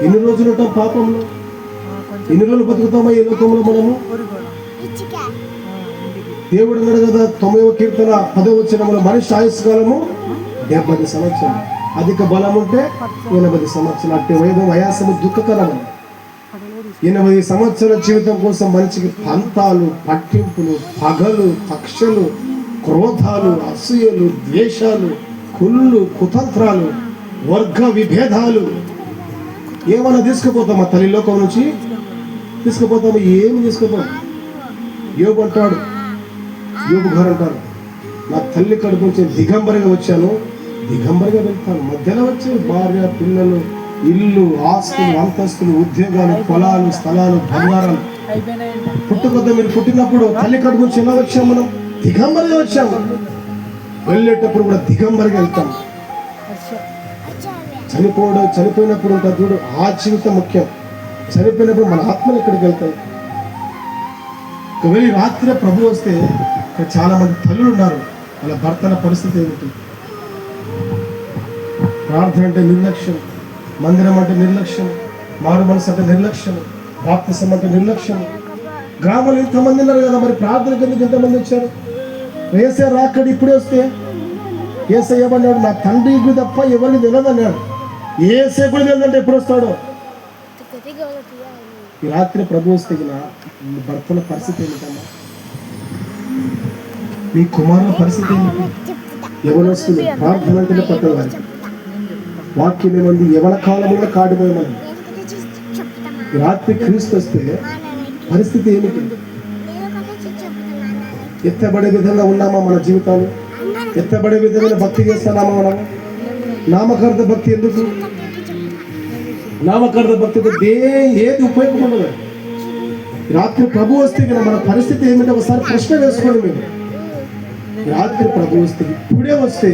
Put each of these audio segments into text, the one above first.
ఎన్ని రోజులు ఉంటాం పాపంలో? ఎన్ని రోజులు బతుకుతామా ఈ లోకంలో మనము? దేవుడు అన్నాడు కదా 9వ కీర్తన 10వ వచనంలో, మనిషి ఆయుష్ కాలము 70 సంవత్సరాలు, అధిక బలం ఉంటే 80 సంవత్సరాలు. అట్టి వయాసము దుఃఖకరము. 80 సంవత్సరాల జీవితం కోసం మనిషికి పంతాలు, పట్టింపులు, పగలు, కక్షలు, క్రోధాలు, అసూయలు, ద్వేషాలు, కుళ్ళు, కుతంత్రాలు, వర్గ విభేదాలు. ఏమన్నా తీసుకుపోతామా తల్లి లోకం నుంచి? తీసుకుపోతామా? ఏమి తీసుకుపోతాం? యోబు అంటాడు, యోబు గారు అంటారు, నా తల్లి కడుపు నుంచి దిగంబరిగా వచ్చాను, దిగంబరిగా వెళ్తాను. మధ్యలో వచ్చే భార్య, పిల్లలు, ఇల్లు, ఆస్తులు, అంతస్తులు, ఉద్యోగాలు, పొలాలు, స్థలాలు, బంగారాలు. పుట్టుకొద్ద మీరు పుట్టినప్పుడు తల్లి కడుపు నుంచి ఎలా వచ్చాము? మనం దిగంబరిగా వచ్చాము. వెళ్ళేటప్పుడు కూడా దిగంబరిగా వెళ్తాం. చనిపోయినప్పుడు ఉంటుంది చూడు, ఆ జీవితం ముఖ్యం. చనిపోయినప్పుడు మన ఆత్మలు ఎక్కడికి వెళ్తాయి? ఒకవేళ రాత్రి ప్రభు వస్తే, ఇక్కడ చాలా మంది తల్లులు ఉన్నారు, వాళ్ళ భర్తల పరిస్థితి ఏమిటి? ప్రార్థన అంటే నిర్లక్ష్యం, మందిరం అంటే నిర్లక్ష్యం, మారు మనసు అంటే నిర్లక్ష్యం, బాప్తిసం అంటే నిర్లక్ష్యం. గ్రామంలో ఇంతమంది ఉన్నారు కదా, మరి ప్రార్థనకి ఎందుకు ఎంతమంది వచ్చారు? ఏసే రాకడి ఇప్పుడే వస్తే, ఏసే ఏమన్నాడు? నా తండ్రికి తప్ప ఎవరికి తెలియదు అన్నాడు. ఏసే కూడా తెలియదంటే ఎప్పుడు వస్తాడో? ఈ రాత్రి ప్రభు వస్తే భర్తల పరిస్థితి ఏమిటమ్మా? మీ కుమారుల పరిస్థితి ఏమిటి? ఎవరు వస్తుంది? ప్రార్థన అంటేనే పట్టదు వారికి. వాక్యం ఏమంది? యవన కాలంలో కాడిపోయమని. రాత్రి క్రీస్తు వస్తే పరిస్థితి ఏమిటి? ఎత్తబడే విధంగా ఉన్నామా మన జీవితాలు? ఎత్తబడే విధమైన భక్తి చేస్తున్నామా మనము? నామకార్థ భక్తి ఎందుకు? నామకార్థ భక్తితో ఏది ఉపయోగపడదు. రాత్రి ప్రభు వస్తే మన పరిస్థితి ఏమిటి? ఒకసారి ప్రశ్న వేసుకోండి మీరు. రాత్రి ప్రభు వస్తే, ఇప్పుడే వస్తే,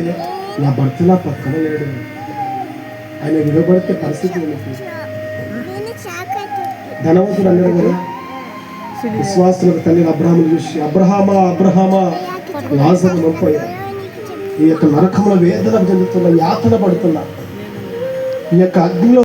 నా భర్త నా పక్కన లేడు, ఆయన విడబడితే పరిస్థితి ఏమిటి? ధనవంతుడు అన్నాడు కదా, విశ్వాసులకు తండ్రి అబ్రహాము చూసి, అబ్రహామా అబ్రహామా లాజరు నొప్పోయా, ఈ యొక్క నరకంలో వేదన చెందుతున్నా, యాతన పడుతున్నా, ఈ యొక్క అగ్నిలో